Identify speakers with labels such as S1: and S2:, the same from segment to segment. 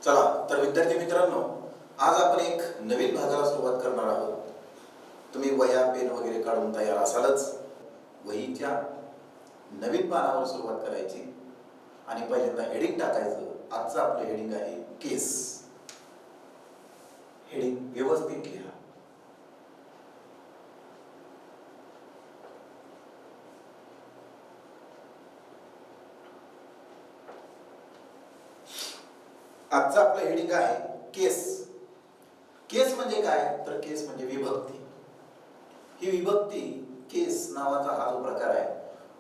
S1: चला तर विद्यार्थी मित्रांनो, आज आपण एक नवीन भागाला सुरुवात करणार आहोत. तुम्ही वह्या पेन वगैरे काढून तयार असालच. वहीच्या नवीन पानावर सुरुवात करायची आणि पहिल्यांदा हेडिंग टाकायचं. आजचं आपलं हेडिंग आहे केस. हेडिंग व्यवस्थित लिहा. आजचं आपलं हेडिंग आहे केस. केस म्हणजे काय? तर केस म्हणजे विभक्ती. ही विभक्ती केस नावाचा हा जो प्रकार आहे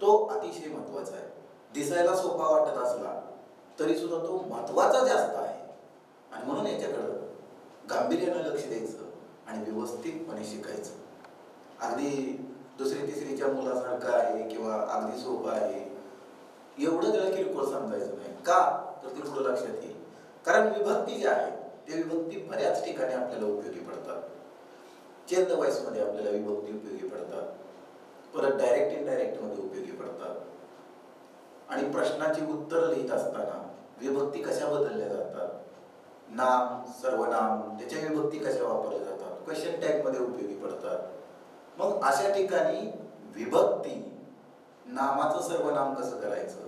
S1: तो अतिशय महत्वाचा आहे. दिसायला सोपा वाटत असला तरी सुद्धा तो महत्वाचा जास्त आहे आणि म्हणून याच्याकडं गांभीर्यानं लक्ष द्यायचं आणि व्यवस्थितपणे शिकायचं. अगदी दुसरी तिसरीच्या मुलासारखं आहे किंवा अगदी सोपं आहे एवढं त्याला किरकोळ समजायचं नाही. का? तर ते पुढं लक्षात येईल. कारण विभक्ती जी आहे ते विभक्ती बऱ्याच ठिकाणी आपल्याला उपयोगी पडतात. चेंज वॉइस मध्ये आपल्याला विभक्ती उपयोगी पडतात, परत डायरेक्ट इनडायरेक्ट मध्ये उपयोगी पडतात आणि प्रश्नाची उत्तर लिहित असताना विभक्ती कशा बदलल्या जातात, नाम सर्वनाम त्याच्या विभक्ती कशा वापरल्या जातात, क्वेश्चन टॅग मध्ये उपयोगी पडतात. मग अशा ठिकाणी विभक्ती नामाचं सर्वनाम कसं करायचं,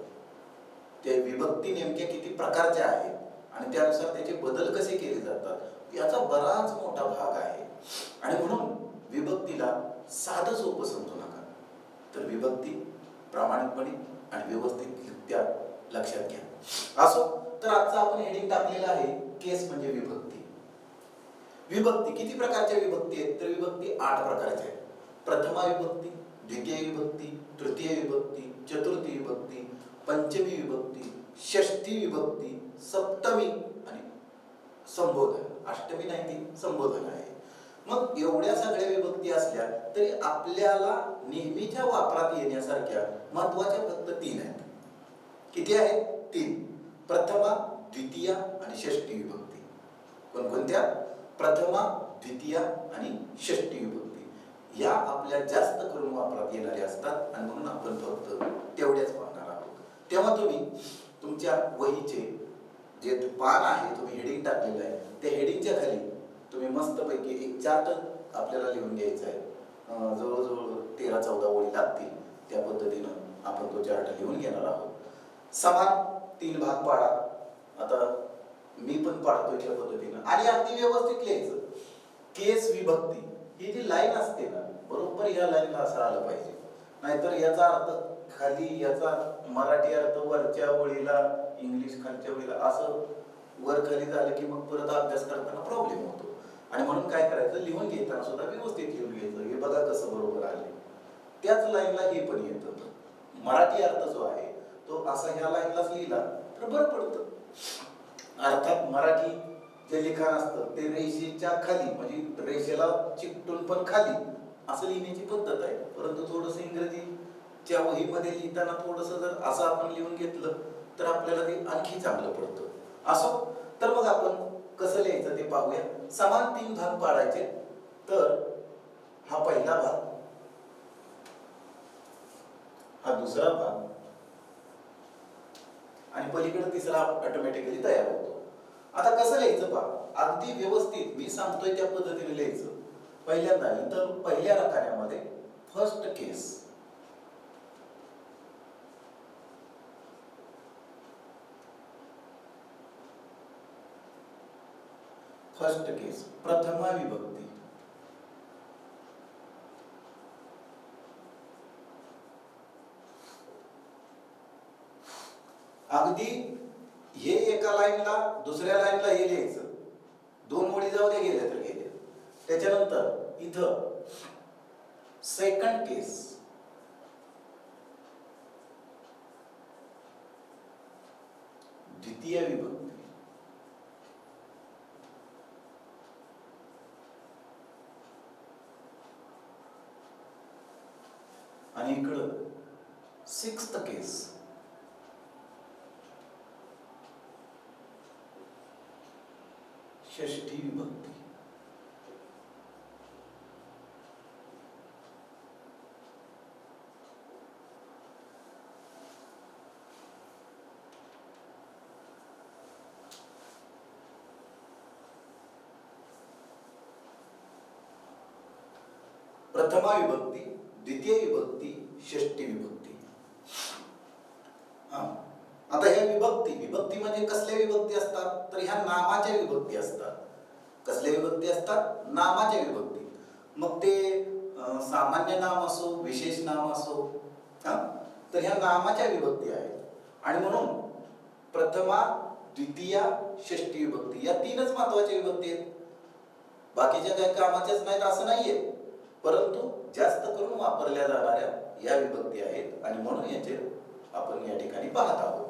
S1: ते विभक्ती नेमक्या किती प्रकारच्या आहेत आणि त्यानुसार त्याचे बदल कसे केले जातात याचा बराच मोठा भाग आहे. आणि म्हणून विभक्तीला साधं सोपं समजू नका, तर विभक्ती प्रामाणिकपणे आणि व्यवस्थितरित्या लक्षात घ्या. असो तर आजचा आपण हेडिंग टाकलेला आहे केस म्हणजे विभक्ती. विभक्ती किती प्रकारच्या विभक्ती आहेत? तर विभक्ती 8 प्रकारच्या आहेत. प्रथमा विभक्ती, द्वितीय विभक्ती, तृतीय विभक्ती, चतुर्थी विभक्ती, पंचमी विभक्ती, षष्ठी विभक्ती, सप्तमी आणि संबोधन. अष्टमी नाही, ती संबोधन आहे. मग एवढ्या सगळ्या विभक्ती असल्या तरी आपल्याला नेहमीच्या वापरात येण्यासारख्या महत्वाच्या फक्त 3 आहेत. किती आहेत? 3. प्रथमा, द्वितीय आणि षष्ठी विभक्ती. कोणकोणत्या? प्रथमा, द्वितीय आणि षष्ठी विभक्ती या आपल्या जास्त करून वापरात येणाऱ्या असतात आणि म्हणून आपण फक्त तेवढ्याच पाहणार आहोत. तेव्हा तुम्ही तुमच्या वहीचे जे पान आहे, तुम्ही हेडिंग टाकलेलं आहे, त्या हेडिंगच्या खाली तुम्ही मस्तपैकी एक चार्ट आपल्याला लिहून घ्यायचा आहे. जवळजवळ 13-14 ओळी लागतील. त्या पद्धतीनं आपण तो चार्ट लिहून घेणार आहोत. समान 3 भाग पाडा. आता मी पण पाडतोय त्या पद्धतीनं आणि अगदी व्यवस्थित लिहायचं. केस विभक्ती ही जी लाईन असते ना, बरोबर ह्या लाईनला असं आलं पाहिजे. नाहीतर याचा अर्थ खाली, याचा मराठी अर्थ वरच्या ओळीला, इंग्लिश खालच्या ओळीला, असं वर खाली झालं की मग परत अभ्यास करताना प्रॉब्लेम होतो. आणि म्हणून काय करायचं, लिहून घेताना सुद्धा व्यवस्थित लिहून घ्यायचं. हे बघा कसं बरोबर आले. त्याच लाईनला हे पण येतं. मराठी अर्थ जो आहे तो असा ह्या लाईनलाच लिहिला तर बरं पडतं. अर्थात मराठी जे लिखाण असतं ते रेषेच्या खाली, म्हणजे रेषेला चिकटून पण खाली असं लिहिण्याची पद्धत आहे. परंतु थोडंसं इंग्रजीच्या वहीमध्ये लिहिताना थोडंसं जर असं आपण लिहून घेतलं तर आपल्याला ते आणखी चांगलं पडतं. असो तर मग आपण कसं लिहायचं ते पाहूया. समान 3 भाग पाडायचे. तर हा पहिला भाग, हा दुसरा भाग आणि पलीकडे तिसरा ऑटोमॅटिकली तयार होतो. आता कसं लिहायचं पहा. अगदी व्यवस्थित मी सांगतोय त्या पद्धतीने लिहायचं. पहिल्यांदा इथं पहिल्या रकान्यामध्ये फर्स्ट केस, फर्स्ट केस प्रथमा विभक्ती, अगदी हे एका लाईनला दुसऱ्या लाईनला हे लिहायचं. 2 ओळी जाऊ दे, गेले तर गेले. त्याच्यानंतर इथं सेकंड केस, द्वितीय विभक्ती, आणि इकडं सिक्स्थ केस, षष्ठी विभक्ती. प्रथमा विभक्ती, द्वितीय विभक्ती, षष्ठी विभक्ती. आता ह्या विभक्ती म्हणजे कसल्या विभक्ती असतात, तर ह्या नामाच्या विभक्ती असतात. कसल्या विभक्ती असतात, नामाच्या विभक्ती. मग ते सामान्य नाम असो, विशेष नाम असो, तर ह्या नामाच्या विभक्ती आहेत. आणि म्हणून प्रथमा, द्वितीया, षष्ठी विभक्ती या तीनच महत्वाच्या विभक्ती आहेत. बाकीच्या काही कामाच्याच नाहीत असं नाहीये, परंतु जास्त करून वापरल्या जाणाऱ्या या विभक्ती आहेत आणि म्हणून याचे आपण या ठिकाणी पाहत आहोत.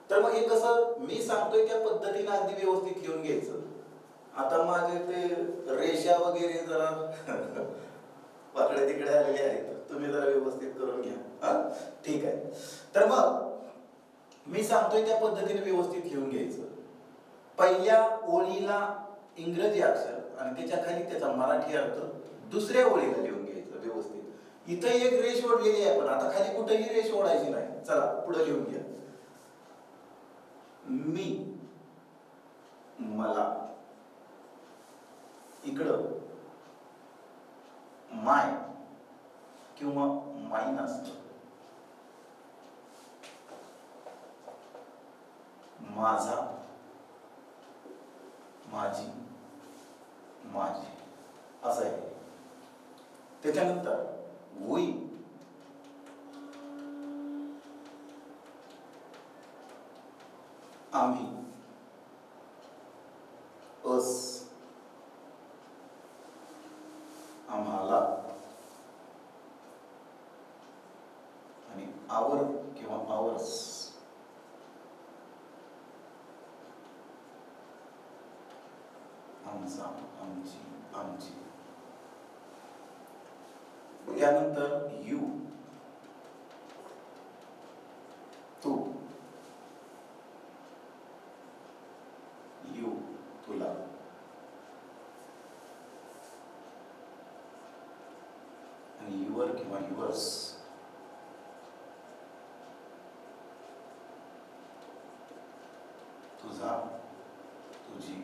S1: तर मग हे कसं मी सांगतोय त्या पद्धतीने अगदी व्यवस्थित लिहून घ्यायचं. आता माझे ते रेषा वगैरे जरा वाकडे तिकडे आलेले आहेत, तुम्ही जरा व्यवस्थित करून घ्या. ठीक आहे. तर मग मी सांगतोय त्या पद्धतीने व्यवस्थित लिहून घ्यायचं. पहिल्या ओळीला इंग्रजी अक्षर आणि त्याच्या खाली त्याचा मराठी अर्थ, दुसऱ्या ओळीला लिहून घ्यायचं व्यवस्थित. इथं एक रेष ओढलेली आहे, पण आता खाली कुठेही रेष ओढायची नाही. चला पुढे लिहून घ्या. मी, मला, इकडं माय किंवा माईन असतं. माझा, माझी, माझे असं आहे. त्याच्यानंतर वी, आम्ही, अस, आम्हाला आणि आवर किंवा आवर्स. आमचा, आमची, आमची. त्यानंतर यू, तू, यू, तुला. आणि युअर किंवा युअर्स. तुझा, तुझी,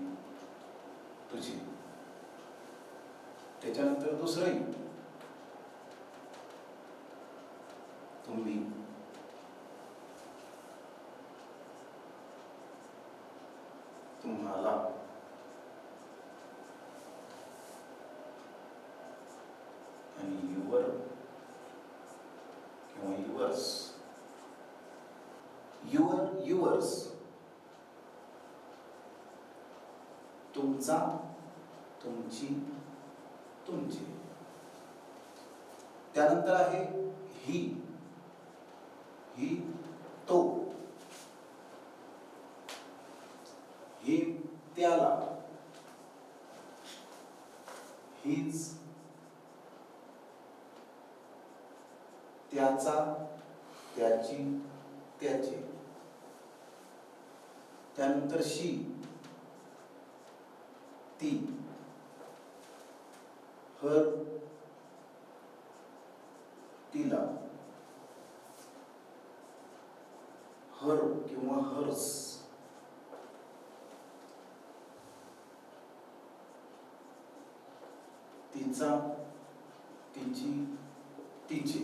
S1: तुझी. त्याच्यानंतर दुसरंही तुम्ही, तुम्हाला, आणि युअर किंवा युअर्स. Your, yours. तुमचा, तुमची, तुमची. त्यानंतर आहे ही, ही, तो, ही, त्याला, हीच, त्याचा, त्याची, त्याचे. त्यानंतर शी, ती, हर, तिला, हर किंवा हर्स. तिचा, तिची, तिचे.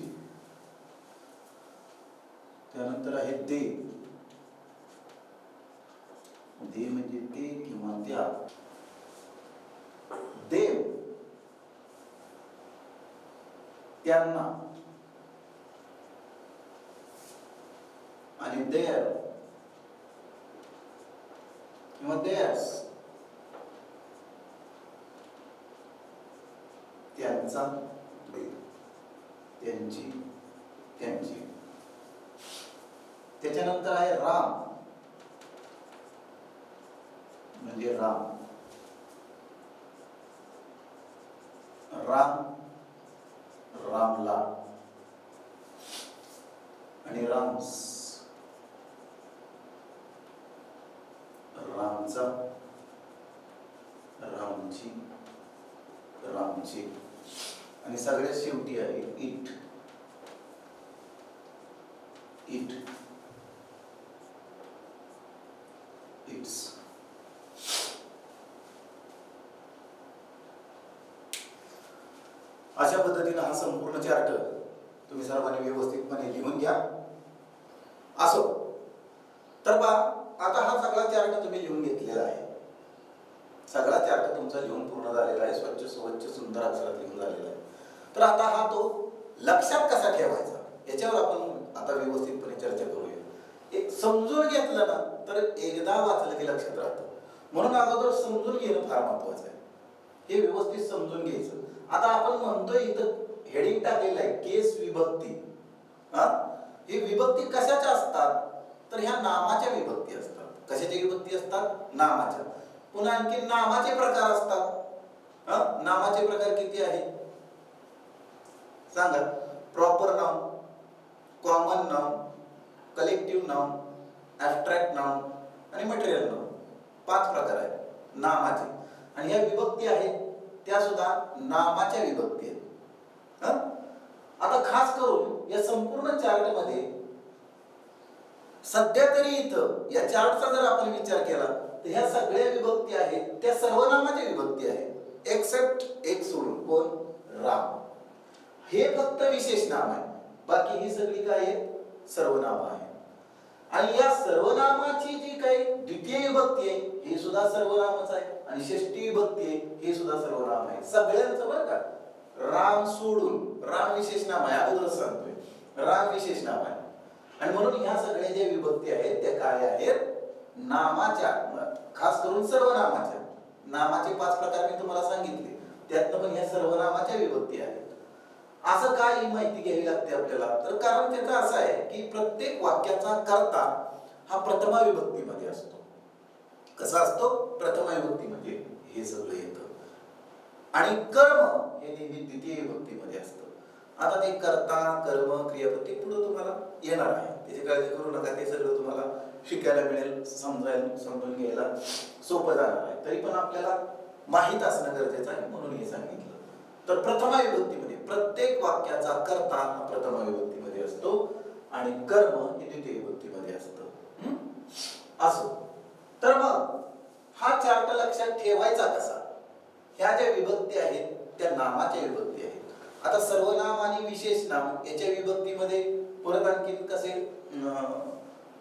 S1: त्यानंतर आहे दे. दे म्हणजे ते किंवा त्या. देव, त्यांना. आणि देअर किंवा देअर्स. त्यांचा, त्यांची, त्यांची. त्याच्यानंतर आहे राम म्हणजे राम. राम, रामला. आणि राम्स, रामचा, रामची, रामचे. आणि सगळ्यात शेवटी आहे इट. It, it's. अशा पद्धतीने हा संपूर्ण चार्ट तुम्ही सर्वांनी व्यवस्थितपणे लिहून घ्या. असो, तर बा आता हा सगळा चार्ट तुम्ही लिहून घेतलेला आहे. सगळा चार्ट तुमचा लिहून पूर्ण झालेला आहे, स्वच्छ स्वच्छ सुंदर अक्षरात लिहून झालेला आहे. तर आता हा तो लक्षात कसा ठेवायचा याच्यावर आपण आता व्यवस्थितपणे चर्चा करूया. एक समजून घेतलं ना तर एकदा वाचलं की लक्षात राहतं. म्हणून अगोदर समजून घेणं फार महत्वाचं आहे. हे व्यवस्थित समजून घ्यायचं. आता आपण म्हणतोय इथं हेडिंग टाकलेलं आहे केस विभक्ती. ही विभक्ती कशाच्या असतात तर ह्या नामाच्या विभक्ती असतात. कशाच्या विभक्ती असतात? नामाच्या. पुन्हा आणखी नामाचे प्रकार असतात. नामाचे प्रकार किती आहेत सांगा? Proper noun, common noun, collective noun, abstract noun आणि मटेरियल नाउन. 5 प्रकार आहेत नामाचे. आणि ह्या विभक्ती आहेत त्या सुद्धा नामाच्या विभक्ती आहेत. आता खास करून या संपूर्ण चार्ट मध्ये सध्या तरी इथं या चार्टचा जर आपण विचार केला तर ह्या सगळ्या विभक्ती आहेत त्या सर्वनामाच्या विभक्ती आहेत एक्सेप्ट एक सोडून. कोण? राम. हे फक्त विशेष नाम आहे. बाकी ही सगळी काय आहेत? सर्वनाम आहे. आणि या सर्वनामाची जी काही द्वितीय विभक्ती आहे हे सुद्धा सर्वनामच आहे आणि षष्ठी विभक्ती आहे हे सुद्धा सर्वनाम आहे सगळ्यांचं. बरं का, राम सोडून. राम विशेष नाम आहे, अगोदरच सांगतोय, राम विशेष नाम आहे. आणि म्हणून ह्या सगळ्या ज्या विभक्ती आहेत त्या काय आहेत? नामाच्या, खास करून सर्वनामाच्या. नामाचे 5 प्रकार मी तुम्हाला सांगितले, त्यातनं पण ह्या सर्वनामाच्या विभक्ती आहेत. असं काय ही माहिती घ्यावी लागते आपल्याला? तर कारण त्याचं असं आहे की प्रत्येक वाक्याचा कर्ता हा प्रथमा विभक्तीमध्ये असतो. कसा असतो? प्रथमा विभक्तीमध्ये हे सगळं येतं. आणि कर्म हे नेहमी द्वितीय विभक्तीमध्ये असतं. आता ते कर्ता, कर्म, क्रियापद ते पुढे तुम्हाला येणार आहे, त्याची काळजी करू नका. ते सगळं तुम्हाला शिकायला मिळेल, समजून घ्यायला सोपं जाणार आहे. तरी पण आपल्याला माहित असणं गरजेचं आहे म्हणून हे सांगितलं. तर प्रथमा विभक्तीमध्ये प्रत्येक वाक्याचा कर्ता हा प्रथमा विभक्तीमध्ये असतो आणि कर्म हे द्वितीय विभक्तीमध्ये असतं. असो, तर मग हा चार्ट लक्षात ठेवायचा कसा? ह्या ज्या विभक्ती आहेत त्या नामाच्या विभक्ती आहेत. आता सर्वनाम आणि विशेष नाम याच्या विभक्तीमध्ये परत आणखी कसे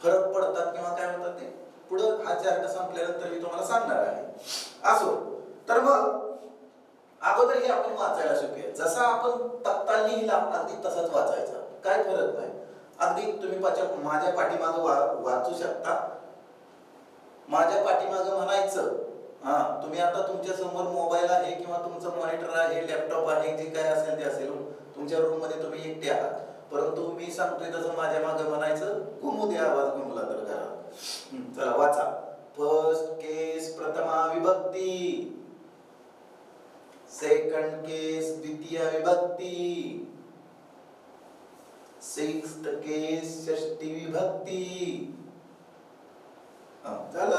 S1: फरक पडतात किंवा काय होतात ते पुढं हा चार्ट संपल्यानंतर मी तुम्हाला सांगणार आहे. असो, तर मग अगोदर हे आपण वाचायला शिकूया. जसा आपण तक्ता लिहिला अगदी तसाच वाचायचा, काय फरक नाही. अगदी तुम्ही माझ्या पाठीमागं वाचू शकता. माझ्या मागे म्हणायचं. तुम्ही आता तुमच्या समोर मोबाईल आहे किंवा तुमचं मॉनिटर आहे, लॅपटॉप आहे, जे काय असेल ते असेल. तुमच्या रूम मध्ये तुम्ही एकटे आहात, परंतु मी सांगतोय तसं माझ्या मागे म्हणायचं. घुमू दे आवाज, घुमला तर घरात. चला वाचा. फर्स्ट केस प्रथमा विभक्ती, सेकंड केस द्वितीय विभक्ती, सिक्स्थ केस षष्ठी विभक्ती. झालं.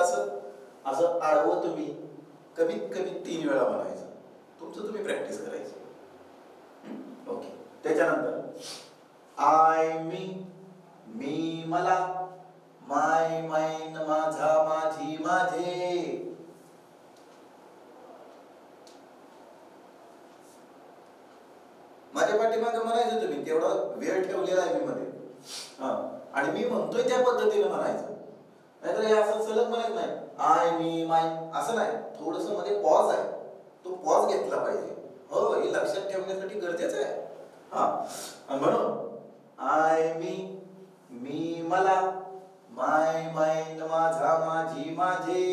S1: असं आडवं तुम्ही कमीत कमी 3 वेळा म्हणायचं. तुमचं तुम्ही प्रॅक्टिस करायची. ओके. त्याच्यानंतर आय मी मला, माय माइन माझा माझी माझे, माझ्या पाठीमागे म्हणायचं तुम्ही. तेवढा वेळ ठेवलेला आहे मी मध्ये. आणि मी म्हणतोय त्या पद्धतीने म्हणायचं. नाहीतर हे असं सलग म्हणत नाही आय मी माय असं नाही. थोडस मध्ये पॉज आहे, तो पॉज घेतला पाहिजे. हो, हे लक्षात ठेवण्यासाठी गरजेचं आहे. म्हणून आय मी मला, माय माइन माझा माझी माझे,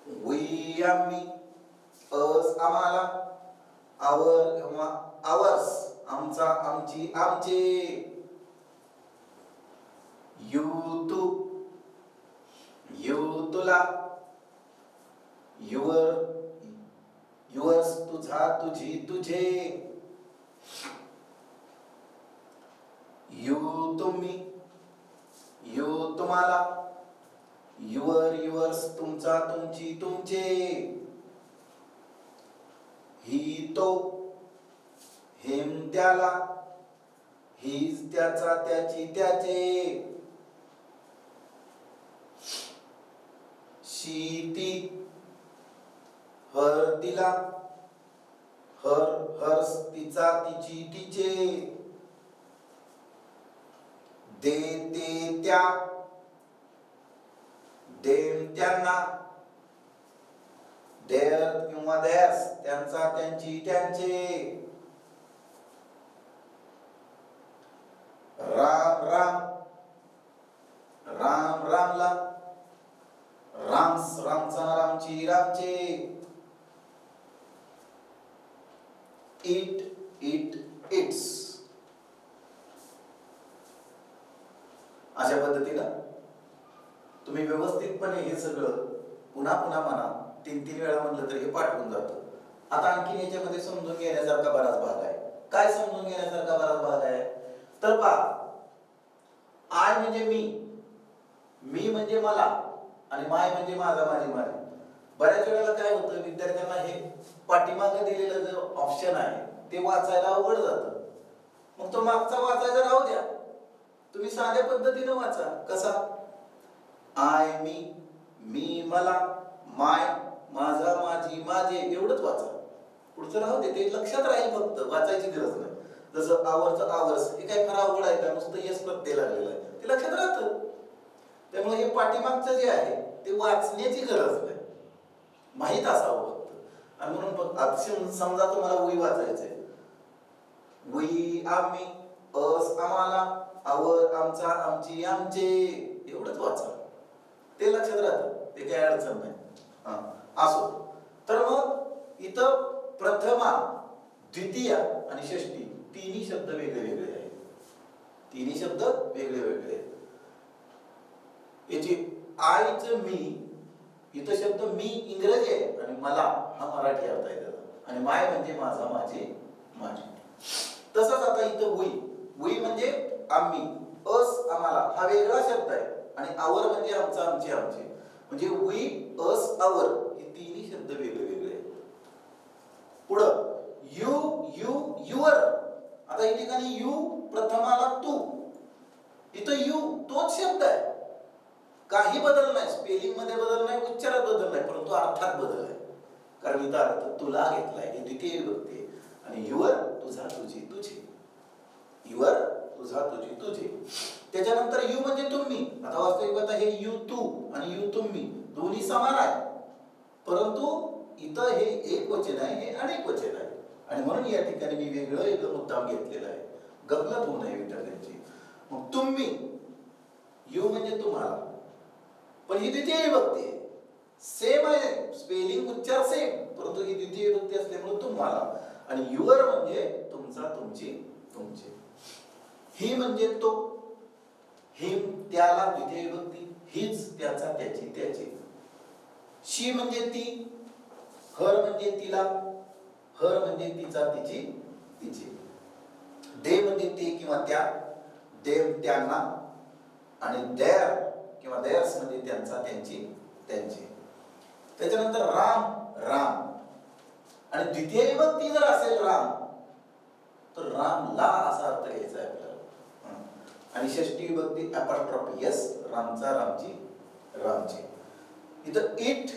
S1: वी आम्ही, अस आम्हाला, आवर किंवा आवर्स आमचा आमची आमचे, यू तू, यू तुला, युअर युअर्स तुझा तुझी तुझे, यू तुम्ही, यू तुम्हाला, युअर युअर्स तुमचा तुमची तुमचे, ही तो, हिम त्याला, हीच त्याचा त्याची त्याचे, शी ती, हर तिला, हर हर्स तिचा तिची तिचे, दे ते त्या, देम त्यांना, देअर किंवा देअर्स त्यांचा त्यांची त्यांचे, राम राम, राम रामला, राम्स रामचा रामची रामचे, इट इट इट्स. अशा पद्धतीनं तुम्ही व्यवस्थितपणे हे सगळं पुन्हा पुन्हा म्हणा, 3-3 वेळा म्हणलं तरी हे पाठ होऊन जातं. आता आणखी याच्यामध्ये समजून घेण्यासारखा बराच भाग आहे. काय समजून घेण्यासारखा बराच भाग आहे तर पहा, आय म्हणजे मी, मी म्हणजे मला, आणि माय म्हणजे माझा माझी माझी. बऱ्याच वेळेला काय होतं, विद्यार्थ्यांना हे पाठीमागे दिलेलं जे ऑप्शन आहे ते वाचायला अवघड जातं. मग तो मागचा वाचायचा राहू द्या, तुम्ही साध्या पद्धतीने वाचा. कसा? आय मी, मी मला, माय माझा माझी माझे, एवढंच वाचा. पुढचं राहू दे, ते लक्षात राहील, फक्त वाचायची गरज नाही. जसं आवरचं आवर्स, हे काय फार अवघड आहे का? नुसतं यस प्रत्यय लागलेलं आहे, ते लक्षात राहतं. त्यामुळे हे पाठीमागचं जे आहे ते वाचण्याची गरज नाही, माहीत असावं फक्त. आणि म्हणून समजा तुम्हाला वी वाचायचंय, वी आम्ही, अस आम्हाला, आवर आमचा आमची आमचे, एवढंच वाचा, ते लक्षात राहतं, ते काही अडचण नाही. असो. तर मग इथं प्रथमा, द्वितीय आणि षष्टी तिन्ही शब्द वेगळे वेगळे आहेत. तिन्ही शब्द वेगळे वेगळे आहेत. याची आयचं मी, इथं शब्द मी इंग्रजी आहे आणि मला हा मराठी अर्थ आहे त्याला, आणि माय म्हणजे माझा माझे माझे. तसंच आता इथं वी, वी म्हणजे आम्ही, अस आम्हाला हा वेगळा शब्द आहे, आणि आवर म्हणजे आमचा आमचे आमचे. म्हणजे वी, अस, आवर हे तिन्ही शब्द वेगळे वेगळे आहेत. पुढं यू, यू, युअर. आता या ठिकाणी यू प्रथमाला तू, इथं यू तोच शब्द आहे, काही बदल नाही, स्पेलिंग मध्ये बदल नाही, उच्चारात बदल नाही, परंतु अर्थात बदल आहे. कारण इथं अर्थ तुला घेतलाय, हे द्वितीय विभक्ती आहे. आणि युअर तुझा तुझी तुझे, युअर तुझा तुझी तुझे. त्याच्यानंतर यू म्हणजे तुम्ही. आता वास्तविक पाहता हे यू तू आणि यू तुम्ही दोन्ही समान आहे, परंतु इथं हे एक वचन आहे, हे अनेक वचन आहे, आणि म्हणून या ठिकाणी मी वेगळं एक मुद्दाम घेतलेला आहे, गफलत होऊ नये विद्यार्थ्यांची. मग तुम्ही, यू म्हणजे तुम्हाला, पण ही द्वितीय विभक्ती आहे, सेम आहे, स्पेलिंग उच्चार सेम, परंतु ही द्वितीय विभक्ती असल्यामुळे तुम्हाला. आणि युअर म्हणजे तुमचा तुमची तुमचे. ही म्हणजे तो, हिम त्याला द्वितीय विभक्ती, हीच त्याचा त्याची त्याची. शी म्हणजे ती, हर म्हणजे तिला, हर म्हणजे तिचा तिची तिची. दे म्हणजे ते किंवा त्या, देव त्यांना, आणि देअर किंवा देअर्स म्हणजे त्यांचा त्यांची त्यांची. त्याच्यानंतर राम राम, आणि द्वितीय विभक्ती जर असेल राम तर रामला असा अर्थ घ्यायचा आहे आपल्याला. आणि षष्टी विभक्ती अपॉस्ट्रॉफी एस, रामचा रामची रामची. इथं इट,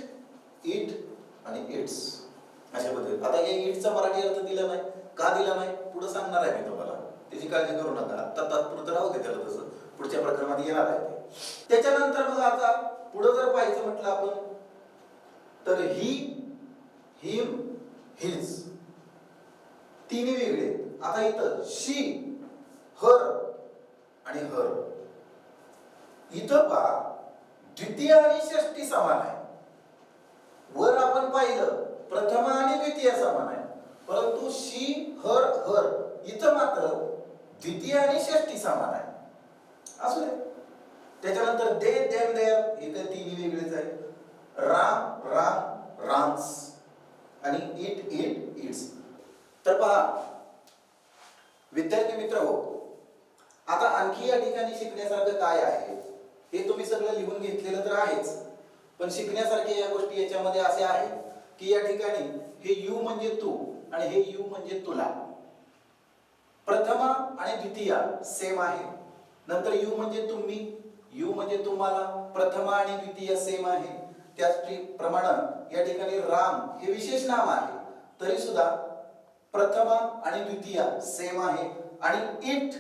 S1: इट आणि इट्स अशा पद्धतीने. आता या इटचा मराठी अर्थ दिला नाही, का दिला नाही पुढे सांगणार आहे मी तुम्हाला, त्याची काळजी करू नका. आता तात्पुरतं राहू दे त्याला, तसं पुढच्या प्रकरणात येणार आहे ते. त्याच्यानंतर मग आता पुढे जर पाहायचं म्हटलं आपण तर ही, हिम, हिज तिन्ही वेगळे. आता इथं शी, हर आणि हर. इथं पहा द्वितीय आणि षष्टी समान आहे. वर आपण पाहिलं प्रथमा आणि द्वितीय समान आहे, परंतु शी, हर, हर इथं मात्र द्वितीय आणि षष्टी समान आहे. असू दे. त्याच्यानंतर दे, देम, देअर इथे तिन्ही वेगळेच आहे. राम, राम, राम्स, आणि इट, इट, इट्स. तर पहा विद्यार्थी मित्र हो, आता आणखी या ठिकाणी शिकण्यासारखं काय आहे हे तुम्ही सगळं लिहून घेतलेलं तर आहेच, पण शिकण्यासारखे या गोष्टी याच्यामध्ये असे आहेत की या ठिकाणी हे यू म्हणजे तू आणि हे यू म्हणजे तुला. प्रथमा आणि द्वितीय सेम आहे. नंतर यू म्हणजे तुम्ही, यू म्हणजे तुम्हाला, प्रथमा आणि द्वितीय सेम आहे. त्याचप्रमाणे या ठिकाणी राम हे विशेष नाम आहे, तरी सुद्धा प्रथमा आणि द्वितीया सेम आहे आणि इट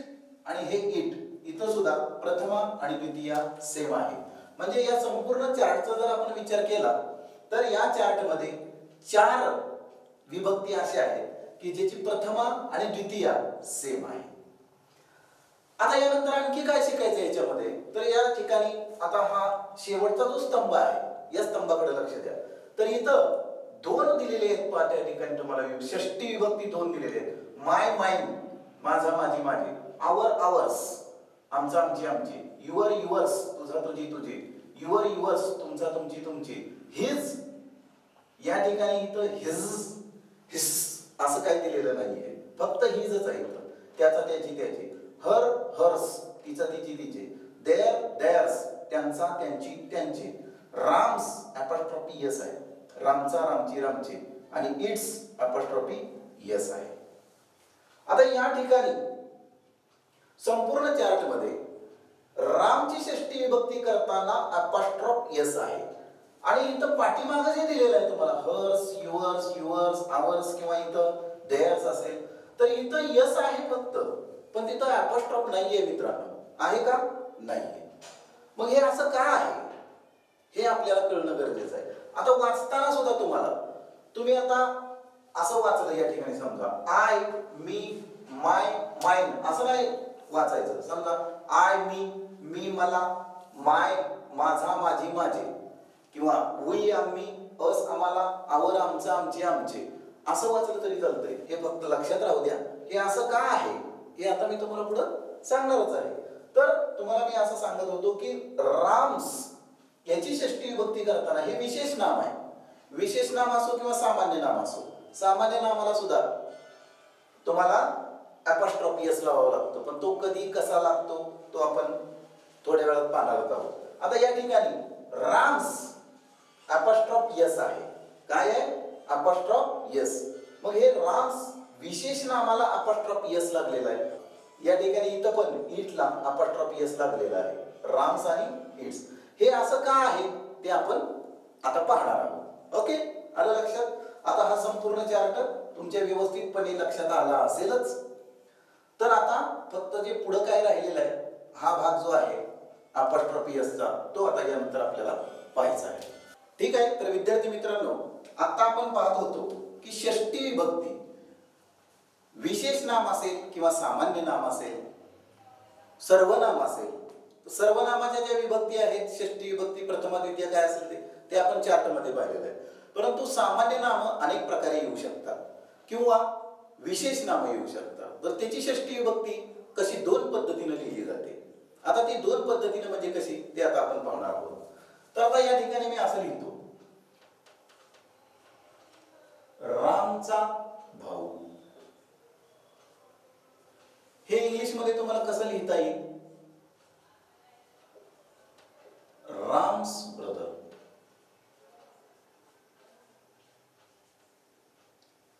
S1: आणि हे इट इथं सुद्धा प्रथमा आणि द्वितीया सेम आहे. म्हणजे या संपूर्ण चार्टचा जर आपण विचार केला तर या चार्ट मध्ये 4 विभक्ती अशा आहेत की ज्याची प्रथमा आणि द्वितीया सेम आहे. आता यानंतर आणखी काय शिकायचं याच्यामध्ये तर या ठिकाणी आता हा शेवटचा जो स्तंभ आहे या स्तंभाकडे लक्ष द्या. तर इथं 2 दिलेले आहेत पहा त्या ठिकाणी तुम्हाला षष्टी विभक्ती 2 दिलेले आहेत. माय माइन माझा माझी माझी, आवर आवर्स आमचा आमची आमची, युअर युअर्स तुझा तुझी तुझी, युअर युअर्स तुमचा तुमची तुमची, हिज या ठिकाणी इथं हिज हिस असं काही दिलेलं नाहीये, फक्त हिजच आहे इथं, त्याचा त्याची त्याची, हर हर्स तिचा तिची तिचे, देअर देअर्स त्यांचा त्यांची त्यांची, राम्स अपॉस्ट्रॉफी यस आहे, रामचा रामची रामची आणि इट्स अपॉस्ट्रॉफी यस आहे. आता या ठिकाणी संपूर्ण चार्ट मध्ये रामची षष्टी विभक्ती करताना अपॉस्ट्रॉफ यस आहे आणि इथं पाठीमागं जे दिलेलं आहे तुम्हाला हर्स युअर्स युअर्स आवर्स किंवा इथं देअर्स असेल तर इथं यस आहे फक्त, पण तिथं अपॉस्ट्रॉफ नाहीये मित्रांनो. आहे का? नाहीये. मग हे असं का आहे हे आपल्याला कळणं गरजेचं आहे. आता वाचताना सुद्धा तुम्ही आता असं वाचलं या ठिकाणी समजा आय मी माय माइन असं नाही वाचायचं. समजा आय मी मी मला, माय माझा माझी माझे किंवा वी आम्ही, अस आम्हाला, आवर आमचं आमचे आमचे असं वाचलं तरी चालतंय. हे फक्त लक्षात राहू द्या हे असं का आहे हे आता मी तुम्हाला पुढं सांगणारच आहे. तर तुम्हाला मी असं सांगत होतो की राम्स याची षष्टी विभक्ती करताना हे विशेष नाम आहे. विशेष नाम असो किंवा सामान्य नाम असो, सामान्य नामाला सुद्धा तुम्हाला अपॉस्ट्रॉफी यस लावावा लागतो, पण तो कधी कसा लागतो तो आपण थोड्या वेळात पाहणार आहोत. आता या ठिकाणी राम्स अपॉस्ट्रॉफ यस आहे. काय आहे? अपॉस्ट्रॉफ यस. मग हे राम्स विशेष नामाला अपॉस्ट्रॉफ यस लागलेला आहे. या ठिकाणी इथं पण इटला अपॉस्ट्रॉफ यस लागलेला आहे. राम्स आणि इट्स हे असं का आहे ते आपण आता पाहणार आहोत. ओके, आलं लक्षात? आता हा संपूर्ण चार्ट तुमच्या व्यवस्थितपणे लक्षात आला असेलच. तर आता फक्त जे पुढं काय राहिलेलं आहे हा भाग जो आहे अपॉस्ट्रॉफी यसचा तो आता यानंतर आपल्याला पाहायचा आहे. ठीक आहे. तर विद्यार्थी मित्रांनो आता आपण पाहत होतो की षष्टी विभक्ती विशेष नाम असेल किंवा सामान्य नाम असेल, सर्वनाम असेल, सर्वनामाच्या ज्या विभक्ती आहेत षष्टी विभक्ती प्रथमा द्वितीय काय असेल ते आपण चार्ट मध्ये पाहिलेलं आहे. परंतु सामान्य नाम अनेक प्रकारे येऊ शकतात किंवा विशेष नाम येऊ शकतात. तर त्याची षष्टी विभक्ती कशी 2 पद्धतीने लिहिली जाते. आता ती 2 पद्धतीने म्हणजे कशी ते आता आपण पाहणार आहोत. तर आता या ठिकाणी मी असं लिहितो रामचा भाऊ. हे इंग्लिश मध्ये तुम्हाला कसं लिहिता येईल? राम्स ब्रदर.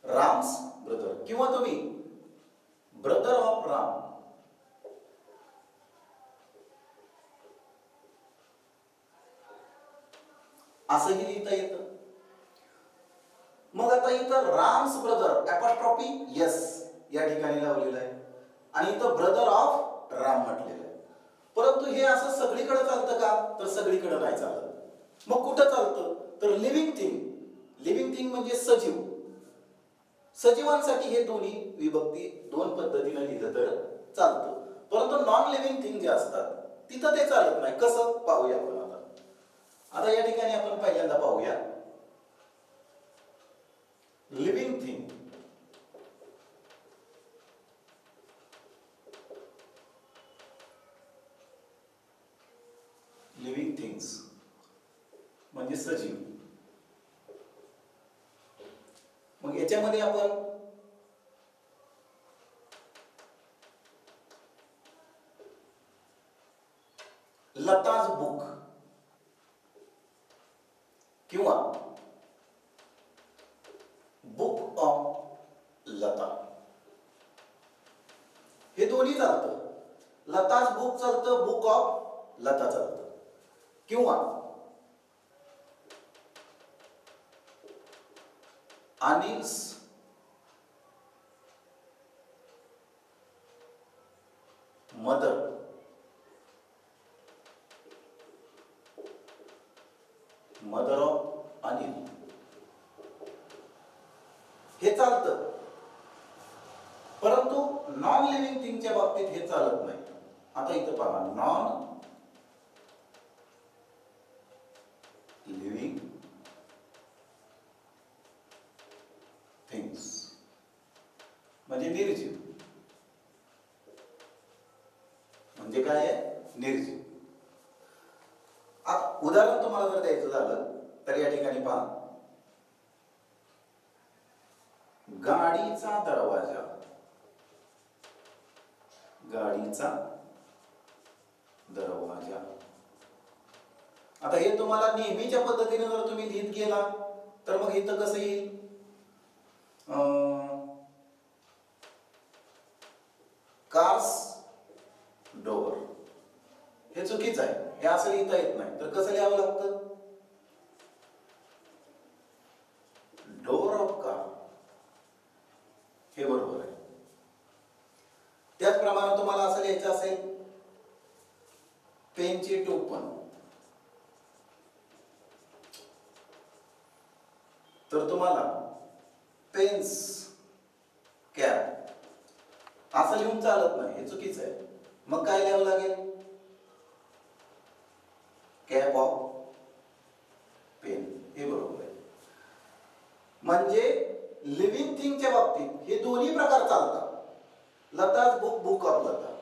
S1: राम्स ब्रदर किंवा तुम्ही ब्रदर ऑफ राम असंही लिहिता येतं. मग आता इथं राम्स ब्रदर अपॉस्ट्रॉफी यस या ठिकाणी लावलेलं आहे आणि इथं ब्रदर ऑफ राम म्हटलेलं आहे. परंतु हे असं सगळीकडे चालतं का? तर सगळीकडे नाही चालत. मग कुठं चालतं? तर लिव्हिंग थिंग. लिव्हिंग थिंग म्हणजे सजीव. सजीवांसाठी हे दोन्ही विभक्ती 2 पद्धतीने लिहिलं तर चालतं. परंतु नॉन लिव्हिंग थिंग जे असतात तिथं ते चालत नाही. कसं पाहूया आपण आता. आता या ठिकाणी आपण पहिल्यांदा पाहूया लिव्हिंग थिंग. लिव्हिंग थिंग्स म्हणजे सजीव. मग याच्यामध्ये आपण लताज बुक किंवा बुक ऑफ लता हे दोन्ही चालतं. लताज बुक चालतं, बुक ऑफ लता चालतं. किंवा Anil's mother, mother of Anil, हे चालतं. परंतु नॉन लिव्हिंग थिंगच्या बाबतीत हे चालत नाही. आता इथं पहा, नॉन लिव्हिंग थिंग्स म्हणजे निर्जीव. म्हणजे काय आहे? निर्जीव. आता उदाहरण तुम्हाला जर द्यायचं झालं तर या ठिकाणी पहा, गाडीचा दरवाजा, गाडीचा दरवाजा. आता हे तुम्हाला नेहमीच्या पद्धतीने जर तुम्ही लिहित गेला तर मग इथं कसं येईल? Cars door. हे चुकीचं आहे, हे असं लिहिता येत नाही. तर कसं लिहावं लागतं? डोअर ऑफ कार, हे बरोबर आहे. त्याचप्रमाणे तुम्हाला असं लिहायचं असेल, पेनचे टोपण, तर तुम्हाला पेन्स कॅप असं लिहून चालत नाही, हे चुकीचं आहे. मग काय लिहावं लागेल? कॅप ऑफ पेन, हे बरोबर आहे. म्हणजे लिव्हिंग थिंगच्या बाबतीत हे दोन्ही प्रकार चालतात. Lata's book, book of Lata,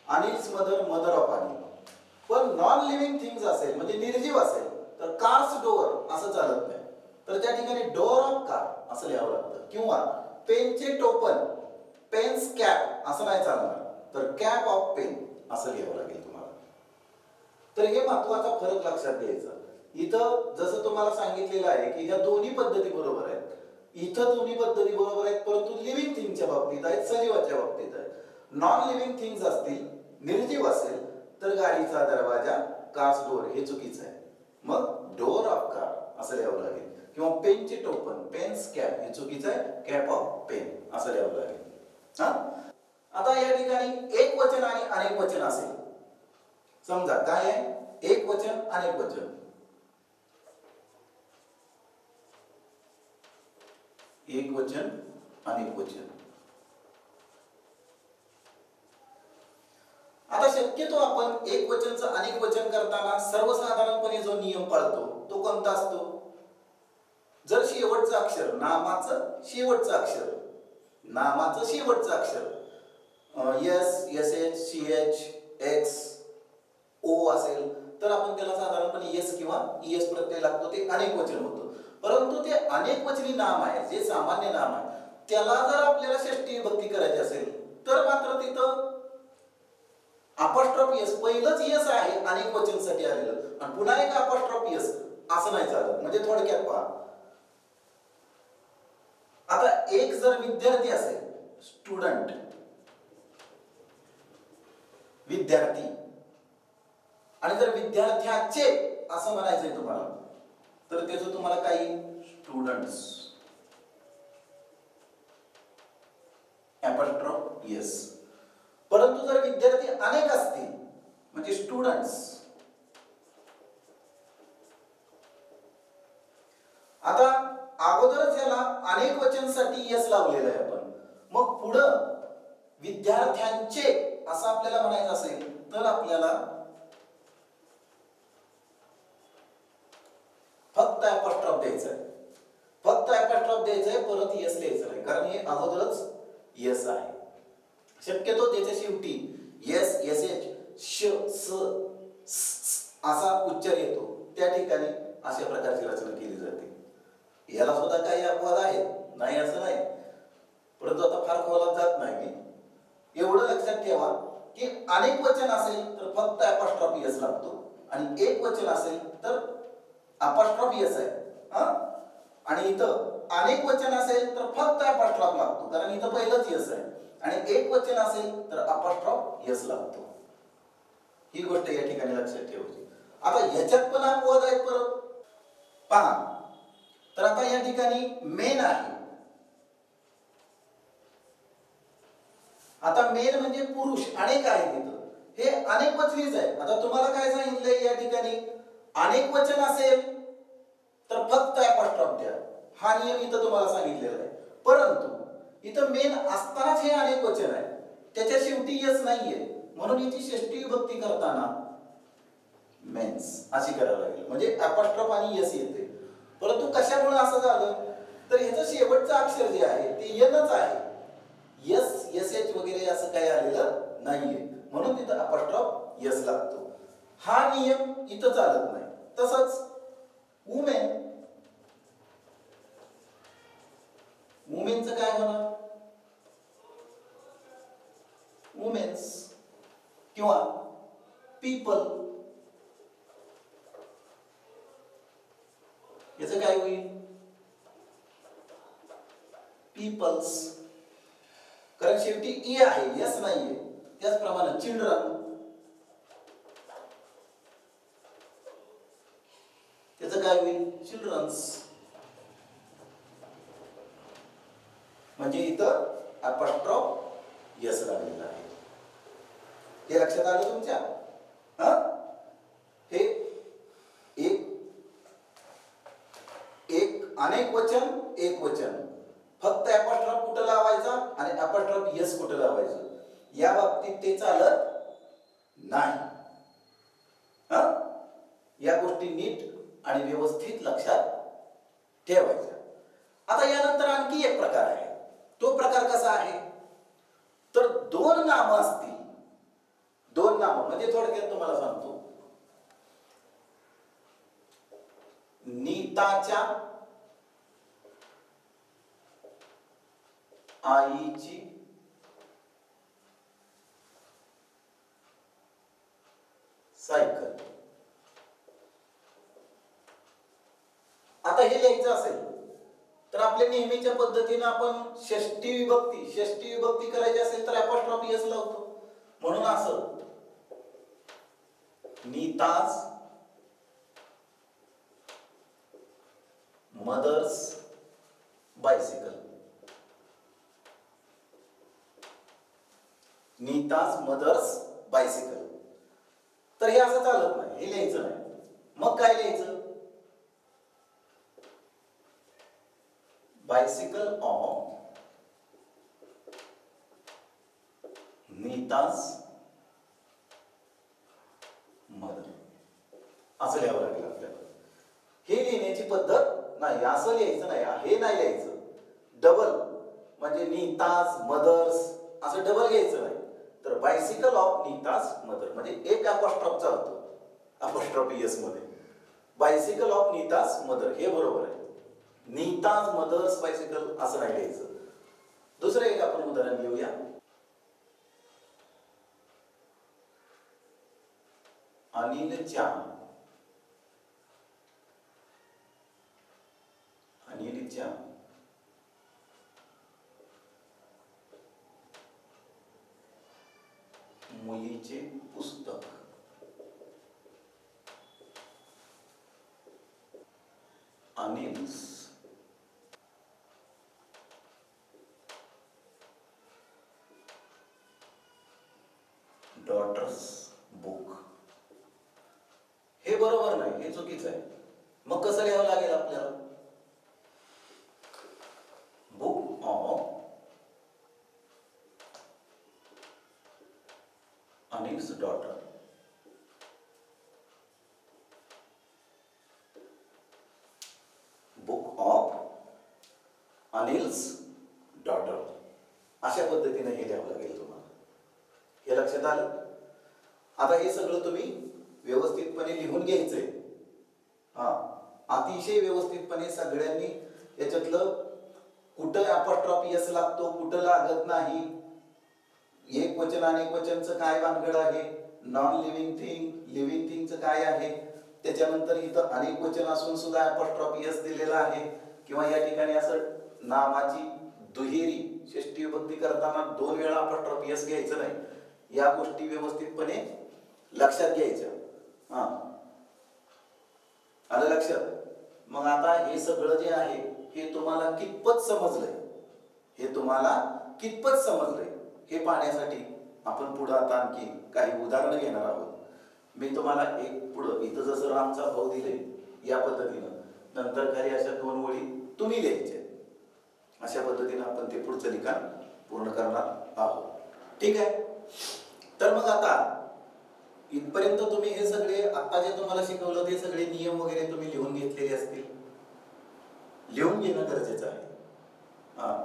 S1: Anil's mother, mother of Anil. पण नॉन लिव्हिंग थिंग्स असेल म्हणजे निर्जीव असेल तर कार्स डोअर असं चालत नाही. तर त्या ठिकाणी डोअर ऑफ कार असं लिहावं लागतं. किंवा पेनचे टोपण, पेन्स कॅप असं नाही चालणार, तर कॅप ऑफ पेन असं लिहावं लागेल तुम्हाला. तर हे महत्वाचा फरक लक्षात घ्यायचा. इथं जसं तुम्हाला सांगितलेलं आहे की ह्या दोन्ही पद्धती बरोबर आहेत. इथं दोन्ही पद्धती बरोबर आहेत, परंतु लिव्हिंग थिंगच्या बाबतीत आहेत, सजीवाच्या बाबतीत आहेत. नॉन लिव्हिंग थिंग्स असतील, निर्जीव असेल तर गाडीचा दरवाजा, कार्स डोअर हे चुकीचं आहे. मग डोअर ऑफ कार असं लिहावं लागेल. किंवा पेनचे टोपण, पेन्स कॅप हे चुकीचं आहे, कॅप ऑफ पेन असं लिहावं लागेल. हा, आता या ठिकाणी एक वचन आणि अनेक वचन असेल. समजा काय आहे? एक वचन, अनेक वचन. एक वचन, अनेक वचन. आता शक्यतो आपण एक वचनचं अनेक वचन करताना सर्वसाधारणपणे जो नियम पाळतो तो कोणता असतो? जर शेवटचं अक्षर, नामाचं शेवटचं अक्षर, नामाचं शेवटचं अक्षर S, S H, C H, X, O असेल तर आपण त्याला साधारणपणे एस किंवा ईएस प्रत्यय लागतो, ते अनेक वचन होतं. परंतु ते अनेक वचनी नाम आहे, जे सामान्य नाम आहे, त्याला जर आपल्याला षष्ठी विभक्ती करायची असेल तर मात्र तिथं अपॉस्ट्रॉफ एस, पहिलंच एस आहे अनेक वचनसाठी आलेलं, आणि पुन्हा एक अपॉस्ट्रॉफ एस असं नाही चालत. म्हणजे थोडक्यात पहा, आता एक जर विद्यार्थी असेल, स्टुडंट, विद्यार्थी, आणि जर विद्यार्थ्याचे असं म्हणायचंय तुम्हाला, तर त्याचं तुम्हाला काही स्टुडंट्स, अपॉस्ट्रॉफ एस. परंतु जर विद्यार्थी अनेक असतील म्हणजे स्टुडंट्स, आता अगोदरच याला अनेक वचनसाठी एस लावलेलं आहे आपण, मग पुढं विद्यार्थ्यांचे असं आपल्याला म्हणायचं असेल तर आपल्याला फक्त अपॉस्ट्रॉफ द्यायचं आहे, फक्त अपॉस्ट्रॉफ द्यायचं आहे, परत एस लिहायचं नाही, कारण हे अगोदरच एस आहे. शक्यतो त्याच्या शेवटी एस, एस एच, श, स असा उच्चार येतो, त्या ठिकाणी अशा प्रकारची रचना केली जाते. याला सुद्धा काही अपवाद आहेत, नाही असं नाही, परंतु आता फार खोलात जात नाही मी. एवढं लक्षात ठेवा की अनेक वचन असेल तर फक्त अपॉस्ट्रॉफ एस लागतो, आणि एक वचन असेल तर अपॉस्ट्रॉफ एस आहे. आणि इथं अनेक वचन असेल तर फक्त अपॉस्ट्रॉफ लागतो, कारण इथं पहिलंच एस आहे, आणि एक वचन असेल तर अपॉस्ट्रॉफ एस लागतो. ही गोष्ट या ठिकाणी लक्षात ठेवायची. आता ह्याच्यात पण अपवाद आहेत परत पहा. तर आता या ठिकाणी मेन आहे. आता मेन म्हणजे पुरुष, अनेक आहेत इथं, हे अनेक वचनीच आहे. आता तुम्हाला काय सांगितलंय या ठिकाणी, अनेक वचन असेल तर फक्त अपॉस्ट्रॉफ द्या, हा नियम इथं तुम्हाला सांगितलेला आहे. परंतु इथं मेन असतानाच हे अनेक वचन आहे, त्याच्या शेवटी यस नाहीये, म्हणून याची षष्ठी विभक्ती करताना मेन्स अशी करावी लागेल, म्हणजे अपॉस्ट्रॉफ आणि यस येते. परंतु कशामुळे असं झालं, तर ह्याचं शेवटचं अक्षर जे आहे ते यनच आहे, यस एस एच वगैरे असं काही आलेलं नाहीये, म्हणून तिथं अपॉस्ट्रॉफ यस लागतो. हा नियम इथं चालत नाही. तसंच वुमेन, वुमेनचं काय होणार, वुमेन्स किंवा पीपल, याचं काय होईल, पीपल्स, कारण शेवटी ई आहे, यस नाहीये. त्याचप्रमाणे चिल्ड्रन, त्याचं काय होईल, चिल्ड्रन्स. म्हणजे इथं अपॉस्ट्रॉफ यस लागलेला आहे. हे लक्षात आलं तुमच्या? हे एक अनेक वचन, एक वचन, फक्त अपॉस्ट्रॉफ कुठं लावायचा आणि अपॉस्ट्रॉफ यस कुठं लावायचं, या बाबतीत ते चालत नाही. या गोष्टी नीट आणि व्यवस्थित लक्षात ठेवायच्या. आता यानंतर आणखी एक प्रकार आहे. तो प्रकार कसा आहे, तर दोन नामं असतील, दोन नामं म्हणजे थोडक्यात तुम्हाला सांगतो, नीताच्या आईची सायकल. आता हे लिहायचं असेल तर आपल्या नेहमीच्या पद्धतीने आपण षष्ठी विभक्ती करायची असेल तर अपॉस्ट्रॉफ यस लावतो. म्हणून असं, Nita's mother's bicycle, Nita's mother's bicycle. तर हे असं चालत नाही, हे लिहायचं नाही. मग काय लिहायचं, बायसिकल ऑफ नीताज मदर, असं लिहावं लागेल आपल्याला. हे लिहिण्याची पद्धत नाही, असं लिहायचं नाही, हे नाही लिहायचं. डबल म्हणजे नीताज मदर्स असं डबल घ्यायचं नाही, तर बायसिकल ऑफ नीताज मदर म्हणजे एक अपॉस्ट्रॉफ चालतो अपॉस्ट्रॉफ यस मध्ये. बायसिकल ऑफ नीताज मदर हे बरोबर आहे, नीताज मदर्स बायसिकल असं नाही लिहायचं. दुसरं एक आपण उदाहरण घेऊया. अनिलच्या मुलीचे पुस्तक. Anil's daughter's book. हे बरोबर नाही, हे चुकीचं आहे. मग कसं लिहावं लागेल आपल्याला, book of Anil's daughter. Book of Anil's daughter अशा पद्धतीने हे लिहावं लागेल तुम्हाला. हे लक्षात आलं? आता हे सगळं तुम्ही व्यवस्थितपणे लिहून घ्यायचंय. अतिशय व्यवस्थितपणे सगळ्यांनी याच्यातलं कुठं अपॉस्ट्रॉफ यस लागतो, कुठं लागत नाही, एक वचन अनेक वचनचं काय भानगड आहे, नॉन लिव्हिंग थिंग लिव्हिंग थिंगचं काय आहे, त्याच्यानंतर इथं अनेक वचन असून सुद्धा अपॉस्ट्रॉफ यस दिलेला आहे, किंवा या ठिकाणी असं नामाची दुहेरी षष्ठी विभक्ती करताना दोन वेळा अपॉस्ट्रॉफ यस घ्यायचं नाही. या गोष्टी व्यवस्थितपणे लक्षात घ्यायच्या. आलं लक्षात? मग आता हे सगळं जे आहे हे तुम्हाला कितपत समजलंय, हे पाहण्यासाठी आपण पुढं आता आणखी काही उदाहरणं घेणार आहोत. मी तुम्हाला एक पुढं इथं जसं रामचा भाऊ दिले या पद्धतीनं, नंतर खाली अशा 2 ओळी तुम्ही लिहायच्या. अशा पद्धतीनं आपण ते पुढचं लिखाण पूर्ण करणार आहोत. ठीक आहे. तर मग आता इथपर्यंत तुम्ही हे सगळे आता जे तुम्हाला शिकवलं ते सगळे नियम वगैरे तुम्ही लिहून घेतलेले असतील. लिहून घेणं गरजेचं आहे.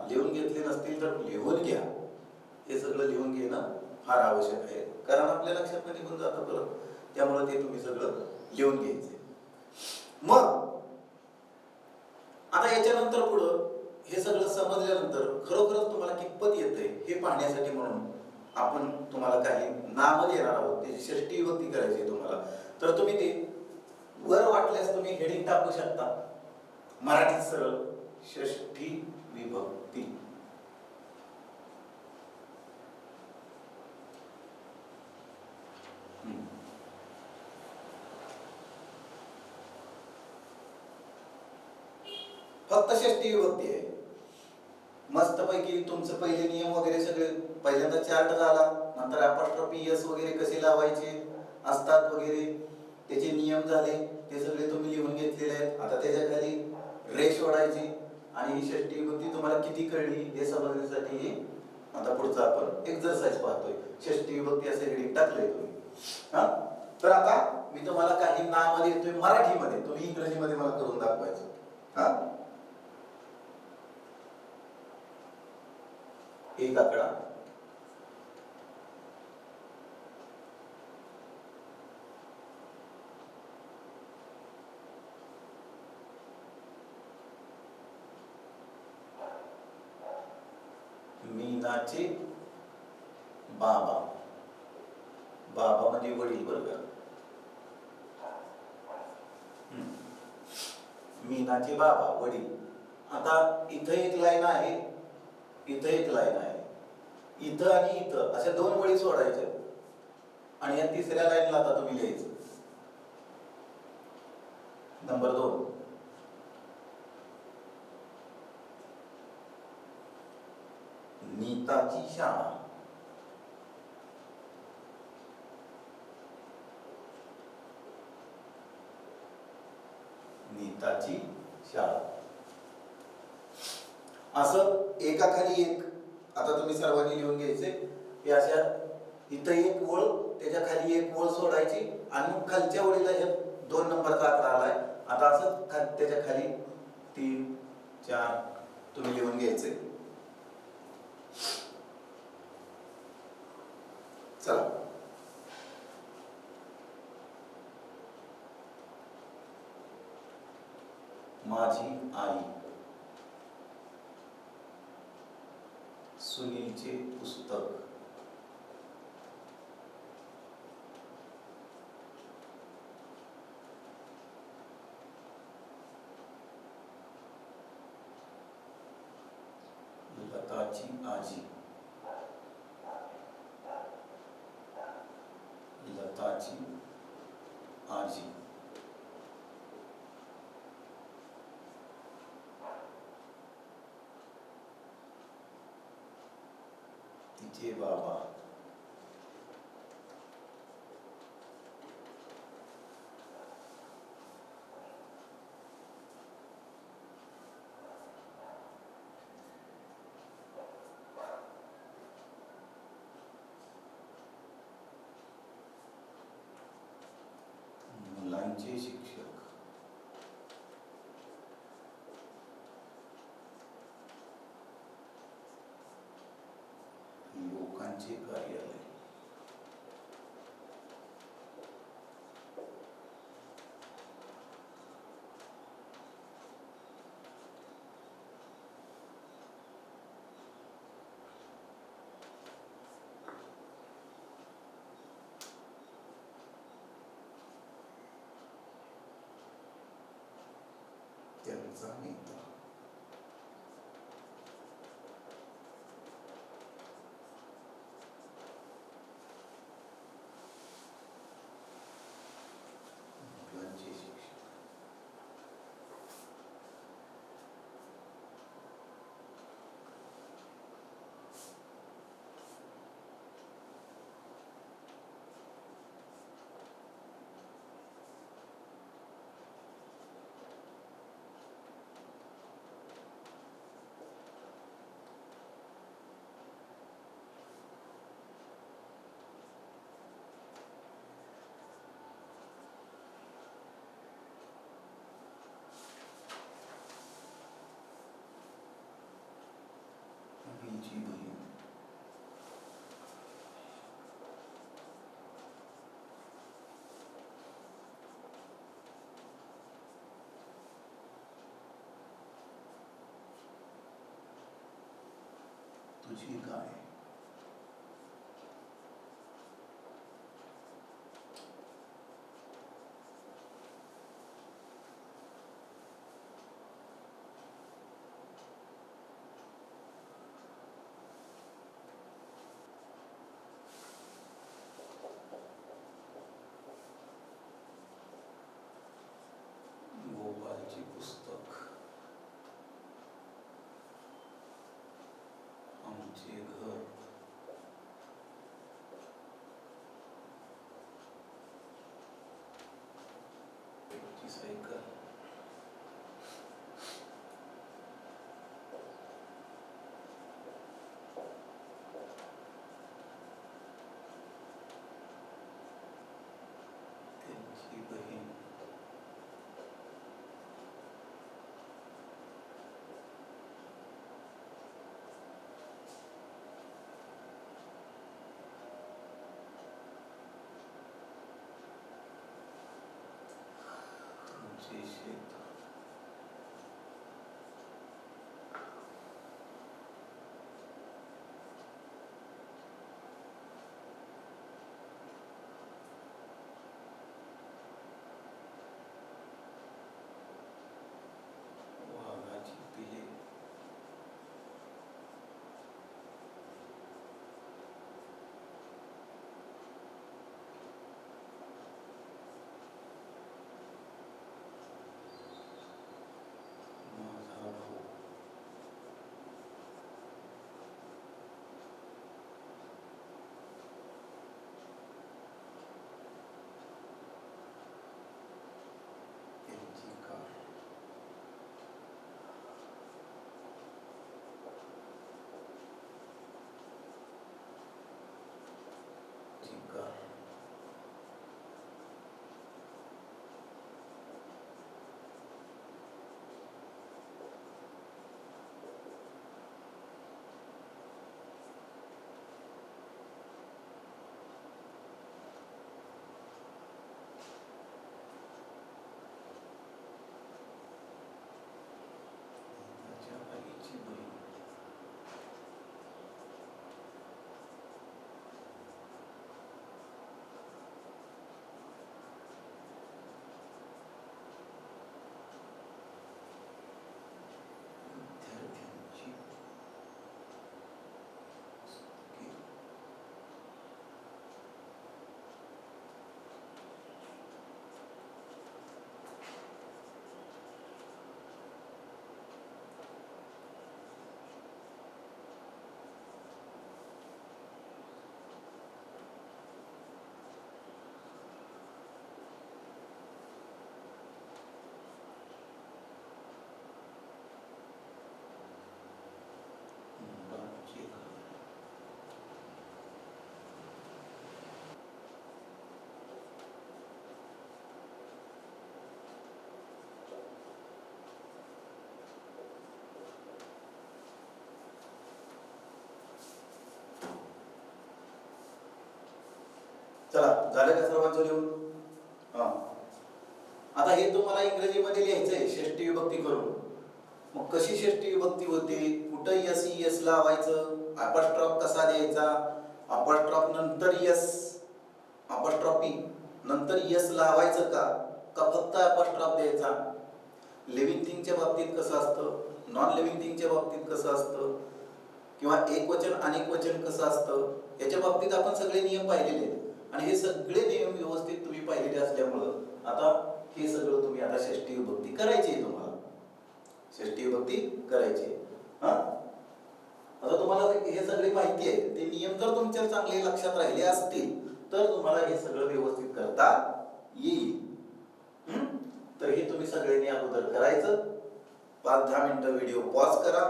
S1: लिहून घेतले नसतील तर लिहून घ्या. हे सगळं लिहून घेणं फार आवश्यक आहे, कारण आपल्या लक्षात निघून जातं परत. त्यामुळे ते तुम्ही सगळं लिहून घ्यायचे. मग आता याच्यानंतर पुढं हे सगळं समजल्यानंतर खरोखरच तुम्हाला कितपत येतंय हे पाहण्यासाठी म्हणून आपण तुम्हाला काही नाम देणार आहोत. त्याची षष्टी विभक्ती करायची तुम्हाला. तर तुम्ही ते वर वाटल्यास तुम्ही हेडिंग टाकू शकता, मराठीत सरळ षष्ठी विभक्ती. फक्त षष्टी विभक्ती आहे. मस्तपैकी तुमचं पहिले नियम वगैरे सगळे पहिल्यांदा चार्ट झाला, नंतर अपॉस्ट्रोफी एस वगैरे कसे लावायचे असतात वगैरे त्याचे नियम झाले, ते सगळे तुम्ही लिहून घेतलेले आहेत. आता त्याच्या खाली रेष ओढायची आणि ही षष्टी विभक्ती तुम्हाला किती कळली हे समजण्यासाठी आता पुढचा आपण एक्सरसाइज पाहतोय. षष्टी विभक्ती असे हेडिंग टाकलंय तुम्ही. तर आता मी तुम्हाला काही नाम देतोय मराठीमध्ये, तुम्ही इंग्रजीमध्ये मला करून दाखवायचं. एक आकडा, मीनाचे बाबा. बाबा म्हणजे वडील बरं का. मीनाचे बाबा वडील. आता इथं एक लाईन आहे, इथं एक लाईन आहे, इथं आणि इथं अशा 2 ओळी सोडायच्या आणि या तिसऱ्या लाईनला आता तुम्ही लिहायचं. नंबर 2, नीताची शाळा. नीताची शाळा. असं एकाखाली एक आता तुम्ही सर्वांनी लिहून घ्यायचे. हे अशा इथं एक ओळ, त्याच्या खाली एक ओळ सोडायची आणि मग खालच्या ओळीला हे 2 नंबरचा आकडा आलाय. आता असं त्याच्या खाली 3, 4 तुम्ही लिहून घ्यायचे. चला, माझी आई, सुनीलचे पुस्तक, लताची आजी, लताची आजी, तिचे बाबा, मुलांचे शिक्षक, लोकांचे कार्यालय, त्यांचा नेता, मुलांचे शिक्षक, तुझी गाय. गोपालची पुस्तक. आमचे घर. त्याची सायकल. त्यांची बहीण. तुमचे शेत. वाघाची पिले. माझा भाऊ. त्यांची कार. ची कार. माझ्या आईची बहीण. विद्यार्थ्यांची पुस्तके. मुलांचे घर. चला, झालं का सर्वांचं लिहून? हा. आता हे तुम्हाला इंग्रजीमध्ये लिहायचंय षष्टी विभक्ती करून. मग कशी षष्टी विभक्ती होते, कुठं यस यस लावायचं, अपॉस्ट्रॉफ कसा द्यायचा, अपॉस्ट्रॉफ नंतर यस, अपॉस्ट्रॉफी नंतर यस लावायचं का फक्त अपॉस्ट्रॉफ द्यायचा, लिव्हिंग थिंगच्या बाबतीत कसं असतं, नॉन लिव्हिंग थिंगच्या बाबतीत कसं असतं, किंवा एक वचन अनेक वचन कसं असतं, याच्या बाबतीत आपण सगळे नियम पाहिलेले आहेत. आणि हे सगळे नियम व्यवस्थित तुम्ही पाहिलेले असल्यामुळं आता हे सगळं तुम्ही आता षष्टी विभक्ती करायची आहे. तुम्हाला षष्टी विभक्ती करायची आहे. हा, आता तुम्हाला हे सगळी माहिती आहे. ते नियम जर तुमच्या चांगले लक्षात राहिले असतील तर तुम्हाला हे सगळं व्यवस्थित करता येईल. तर हे तुम्ही सगळ्यांनी अगोदर करायचं. 5-10 मिनिटं व्हिडिओ पॉज करा,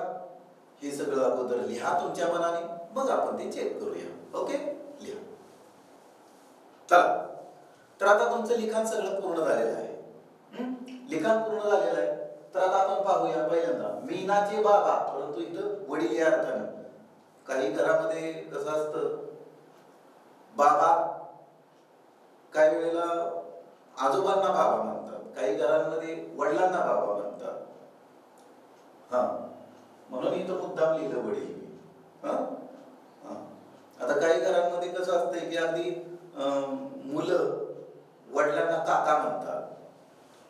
S1: हे सगळं अगोदर लिहा तुमच्या मनाने, मग आपण ते चेक करूया. ओके, लिहा. चला, तर आता तुमचं लिखाण सगळं पूर्ण झालेलं आहे. लिखाण पूर्ण झालेलं आहे. तर आता आपण पाहूया पहिल्यांदा मीनाचे बाबा, परंतु इथं वडील या अर्थानं. काही घरामध्ये कसं असतं, बाबा काही वेळेला आजोबांना बाबा म्हणतात, काही घरांमध्ये वडिलांना बाबा म्हणतात. हा, म्हणून इथं मुद्दाम लिहिलं वडील. हा? हा. आता काही घरांमध्ये कसं असतंय की अगदी मुलं वडिलांना काका म्हणतात,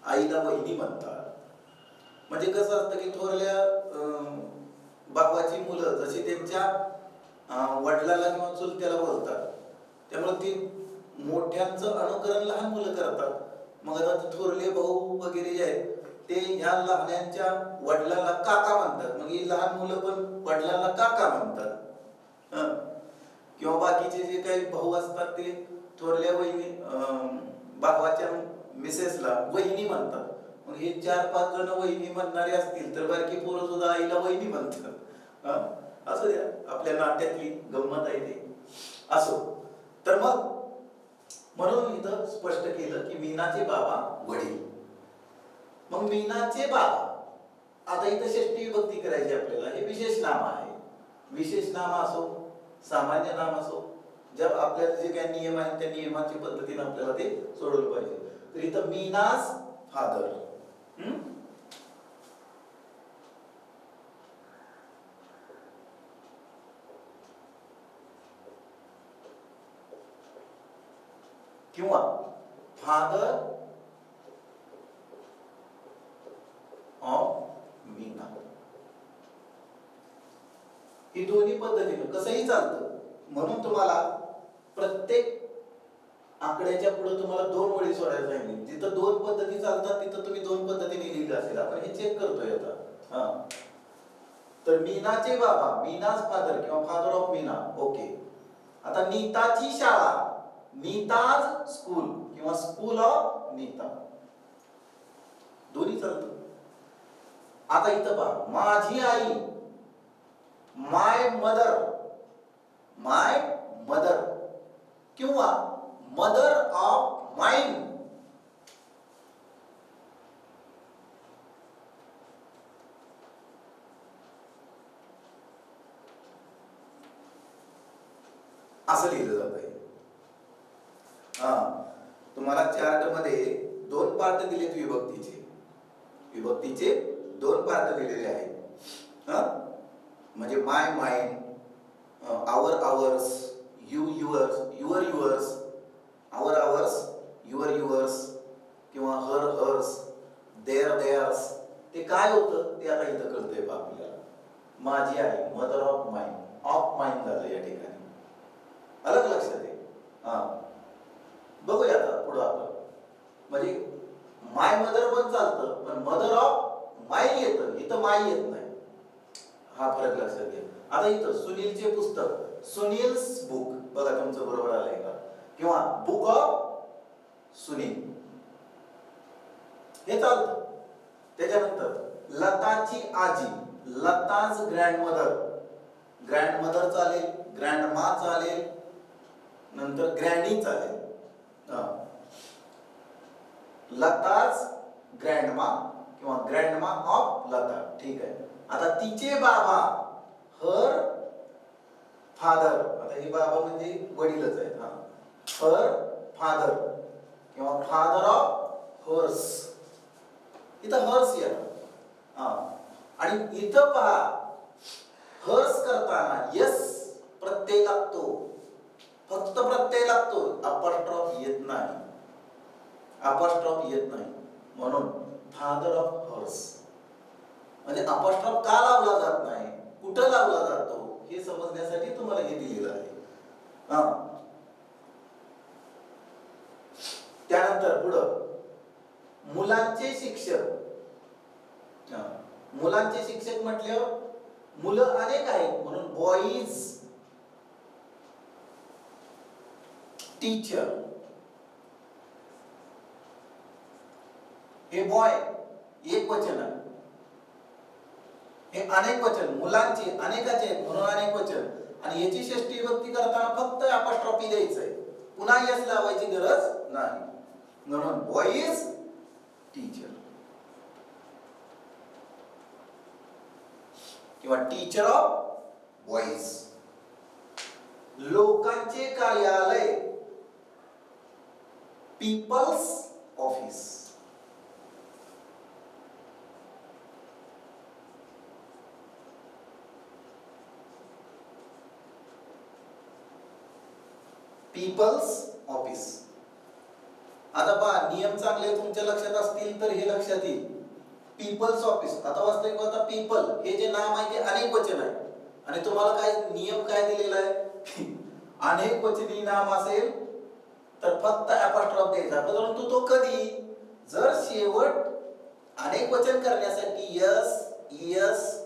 S1: आईला वहिनी म्हणतात. म्हणजे कसं असतं की थोरल्या भावाची मुलं जशी त्यांच्या वडिलाला किंवा चुलत्याला बोलतात, त्यामुळे ती मोठ्यांचं अनुकरण लहान मुलं करतात. मग आता थोरले भाऊ वगैरे जे आहेत ते ह्या लहान्यांच्या वडिलांना काका म्हणतात, मग ही लहान मुलं पण वडिलांना काका म्हणतात. किंवा बाकीचे जे काही भाऊ असतात ते थोरल्या वहिनी भावाच्या मिसेसला वहिनी म्हणतात. मग हे 4-5 जण वहिनी म्हणणारे असतील तर बारकी पोरं सुद्धा आईला वहिनी म्हणतात. असं द्या, आपल्या नात्यातली गंमत आहे ते. असो, तर मग म्हणून इथं स्पष्ट केलं की मीनाचे बाबा वडील. मग मीनाचे बाबा, आता इथं षष्टी विभक्ती करायची आपल्याला. हे विशेष नाम आहे. विशेष नाम असो, सामान्य नाम असो, ज्या आपल्याला जे काही नियम आहेत त्या नियमाच्या पद्धतीने आपल्याला ते सोडवलं पाहिजे. तर इथं मीनाज फादर, किंवा फादर ऑफ मीना, ही दोन्ही पद्धतीने कसंही चालतं. म्हणून तुम्हाला प्रत्येक आकड्याच्या पुढे तुम्हाला 2 ओळी सोडायला सांगितली. जिथं 2 पद्धती चालतात तिथं तुम्ही 2 पद्धतीने लिहिलं असेल. आपण हे चेक करतोय आता. तर मीनाचे बाबा, मीनाज फादर किंवा फादर ऑफ मीना. ओके. आता नीताची शाळा, नीताज स्कूल किंवा स्कूल ऑफ नीता, दोन्ही चालतं. आता इथं पहा, माझी आई, माय मदर, माय मदर किंवा मदर ऑफ माइन. असं लिहिलं जातंय. तुम्हाला चार्ट मध्ये 2 पार्ट दिलेत विभक्तीचे. विभक्तीचे 2 पार्ट दिलेले आहेत. म्हणजे my, mine, our, ours, you, yours, your, yours, our, ours, your, yours किंवा हर, हर्स, देअर, देअर्स. ते काय होतं ते आता इथं कळतंय बा आपल्याला. माझी आई, mother of mine, of mine झालं या ठिकाणी. अलग लक्षात आहे. बघूया आता पुढं आपण. म्हणजे माय मदर पण चालतं, पण मदर ऑफ माइन येतं, इथं माई येत नाही. हा फरक लक्षात घ्या. आता इथं सुनीलचे पुस्तक, सुनील्स बुक, बघा तुमचं बरोबर आलंय का? किंवा बुक ऑफ सुनील, हे चालतं. त्याच्यानंतर लताची आजी, लताज ग्रँडमदर, ग्रँडमदर चालेल, ग्रँडमा चालेल, नंतर ग्रँडी चालेल. लताज ग्रँडमा किंवा ग्रँडमा ऑफ लता. ठीक आहे. आता तिचे बाबा, हर फादर. आता हे बाबा म्हणजे वडीलच आहेत. हर फादर किंवा फादर ऑफ हर्स. इथं हर्स येणार. आणि इथं पहा, हर्स करताना यस प्रत्यय लागतो, फक्त प्रत्यय लागतो, अपॉस्ट्रॉफ येत नाही. अपॉस्ट्रॉफ येत नाही. म्हणून फादर ऑफ हर्स. म्हणजे अपॉस्ट्रॉफ का लावला जात नाही, कुठं लावला जातो हे समजण्यासाठी तुम्हाला हे दिलेलं आहे. त्यानंतर पुढं मुलांचे शिक्षक. मुलांचे शिक्षक म्हटल्यावर मुलं अनेक आहेत म्हणून बॉईज टीचर. हे बॉय एक वचन आहे, हे अनेक वचन, मुलांचे अनेकाचे आहेत म्हणून अनेक वचन. आणि याची षष्टी विभक्ती करताना फक्त अपॉस्ट्रॉफी द्यायचंय, पुन्हा यस लावायची गरज नाही. म्हणून बॉईज टीचर किंवा टीचर ऑफ बॉईज. लोकांचे कार्यालय, पीपल्स ऑफिस. People's office. आता पहा, नियम चांगले तुमच्या लक्षात असतील तर हे लक्षात येईल. पीपल्स ऑफिस, आता वाचतंय का? आता पीपल हे जे नाम आहे ते अनेक वचन आहे आणि तुम्हाला काय नियम काय दिलेला आहे? अनेक वचनी नाम असेल तर फक्त अपॉस्ट्रॉफ द्यायचा, परंतु तो कधी? जर शेवट अनेक वचन करण्यासाठी यस, ईएस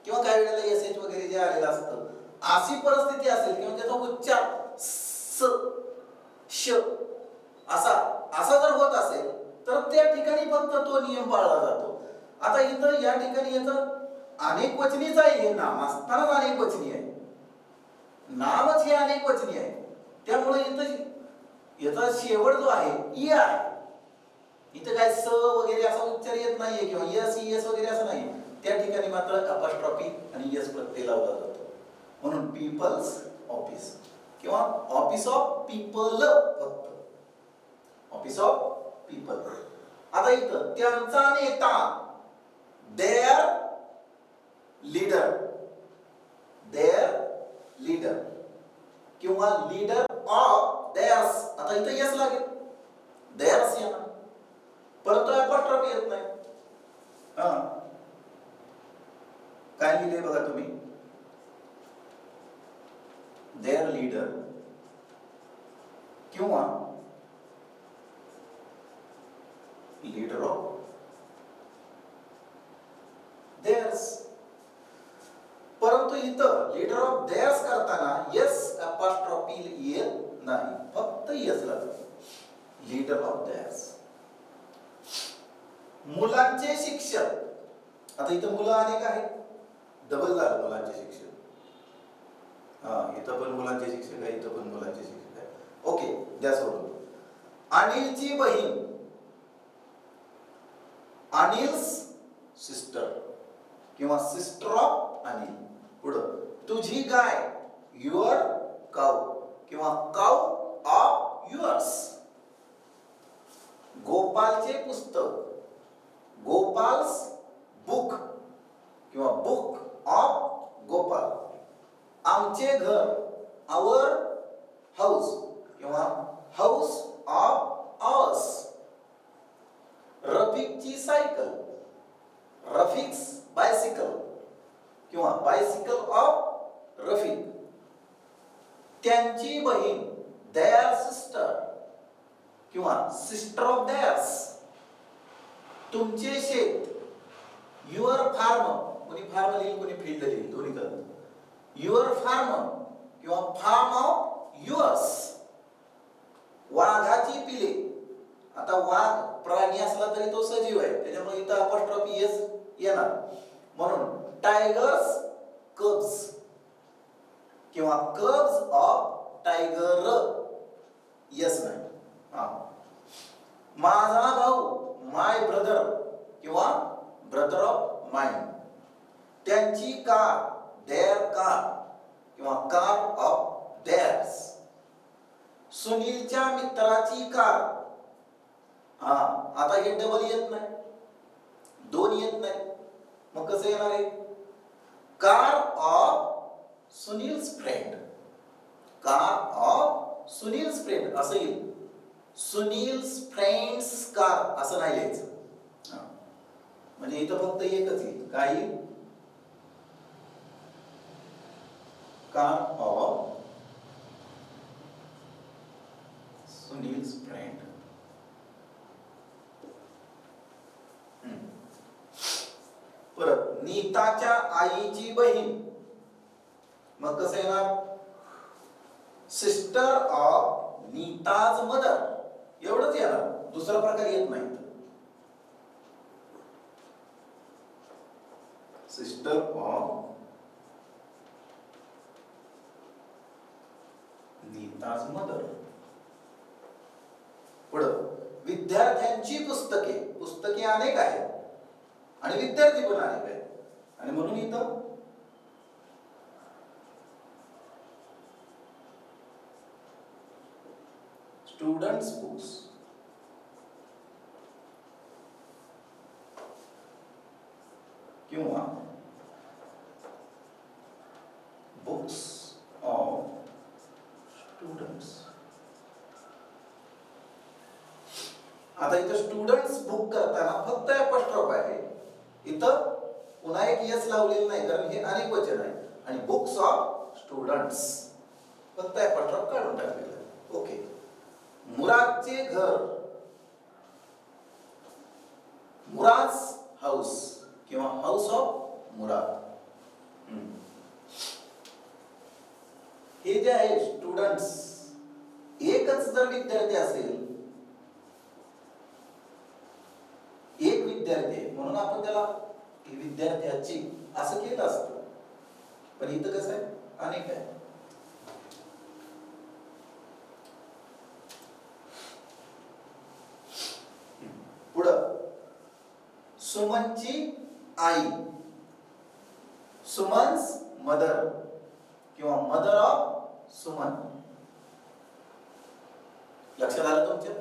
S1: किंवा काही वेळेला एस एच वगैरे जे आलेलं असतं, अशी परिस्थिती असेल किंवा त्याचा उच्चार स श असा असा जर होत असेल तर त्या ठिकाणी फक्त तो नियम पाळला जातो. आता इथं या ठिकाणी याचं अनेक वचनीच आहे, हे नाम असतानाच अनेक वचनी आहे, नामच हे अनेक वचनी आहे. त्यामुळे इथं याचा शेवट जो आहे ई आहे. इथं काय स वगैरे असा उच्चार येत नाहीये किंवा यस ईएस वगैरे असं नाही. त्या ठिकाणी मात्र अपॉस्ट्रॉफी आणि यस प्रत्यय लावला जातो. म्हणून पीपल्स ऑफिस किंवा ऑफिस ऑफ पीपल, फक्त ऑफिस ऑफ पीपल. आता इथं त्यांचा नेता, देअर लीडर, देअर लीडर किंवा लीडर ऑफ देअर्स. आता इथं यस लागेल, देअर्स येणार, परंतु अपॉस्ट्रॉफी येत नाही. काय लिहिले बघा तुम्ही, देअर लीडर किंवा लीडर ऑफ देअर्स. परंतु इथं लीडर ऑफ देअर्स करताना यस अपॉस्ट्रॉफी येत नाही, फक्त यस लागतं, लीडर ऑफ देअर्स. मुलांचे शिक्षक, आता इथं मुलं अनेक आहेत, डबल झालं मुलांचे शिक्षक. इथं पण मुलांचे शिक्षक आहे, इथं पण मुलांचे शिक्षक आहे. ओके, द्या सोडून. अनिलची बहीण, अनिल्स सिस्टर किंवा सिस्टर ऑफ अनिल. पुढं तुझी गाय, युअर काऊ किंवा काऊ ऑफ युअर्स. गोपालचे पुस्तक, गोपाल्स बुक किंवा बुक ऑफ गोपाल. आमचे घर, आवर हाऊस किंवा हाऊस ऑफ आवर्स. रफिकची सायकल, रफिक्स बायसिकल किंवा बायसिकल ऑफ रफिक. त्यांची बहीण, देअर सिस्टर किंवा सिस्टर ऑफ देअर्स. तुमचे शेत, युअर फार्म, कोणी फार्म लिहिल कोणी फील्ड लिहिल, दोन्ही करत. युअर फार्म किंवा फार्म ऑफ युअर्स. वाघाची पिले, आता वाघ प्राणी असला तरी तो सजीव आहे, त्याच्यामुळे इथं अपॉस्ट्रॉफी एस येणार. म्हणून टायगर्स कब्स किंवा कब्स ऑफ टायगर, यस नाही. माझा भाऊ, माय ब्रदर किंवा ब्रदर ऑफ माइन. त्यांची कार, देअर कार किंवा कार ऑफ देअर्स. सुनीलच्या मित्राची कार. आता हे डबल येत नाही, दोन येत नाही, मग कसं येणार आहे? Car of Sunil's friend, car of Sunil's friend असं येईल. सुनील्स फ्रेंड्स कार असं नाही लिहायचं. म्हणजे इथं फक्त एकच येईल, काय येईल? Car of Sunil's friend. परत नीताच्या आईची बहीण, मग कसं येणार? सिस्टर ऑफ नीताज मदर, एवढंच येणार, दुसरा प्रकार येत नाही. Sister of Nita's mother. पुढं विद्यार्थ्यांची पुस्तके, पुस्तके अनेक आहेत आणि विद्यार्थी पण अनेक आहेत आणि म्हणून इथं स्टुडंट्स बुक्स किंवा बुक्स ऑफ स्टुडंट्स. आता इथं स्टुडंट्स बुक करताना फक्त अपॉस्ट्रोफ आहे, इथं पुन्हा एक यस लावलेलं नाही कारण हे अनेक वचन आहे आणि बुक्स ऑफ स्टुडंट्स फक्त अपॉस्ट्रोफ काढून टाकलेलं आहे. ओके. मुरादचे घर, मुराद हाऊस किंवा हाऊस ऑफ मुराद. हे जे आहे स्टुडंट्स, एकच जर विद्यार्थी असेल, एक विद्यार्थी म्हणून आपण त्याला विद्यार्थ्याची असं केलं असतं, पण इथं कसं आहे अनेक आहे. पुढं सुमनची आई, सुमन्स मदर किंवा मदर ऑफ सुमन. लक्षात आलं तुमच्या?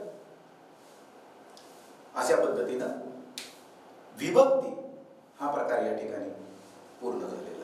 S1: अशा पद्धतीनं विभक्ती हा प्रकार या ठिकाणी पूर्ण झालेला.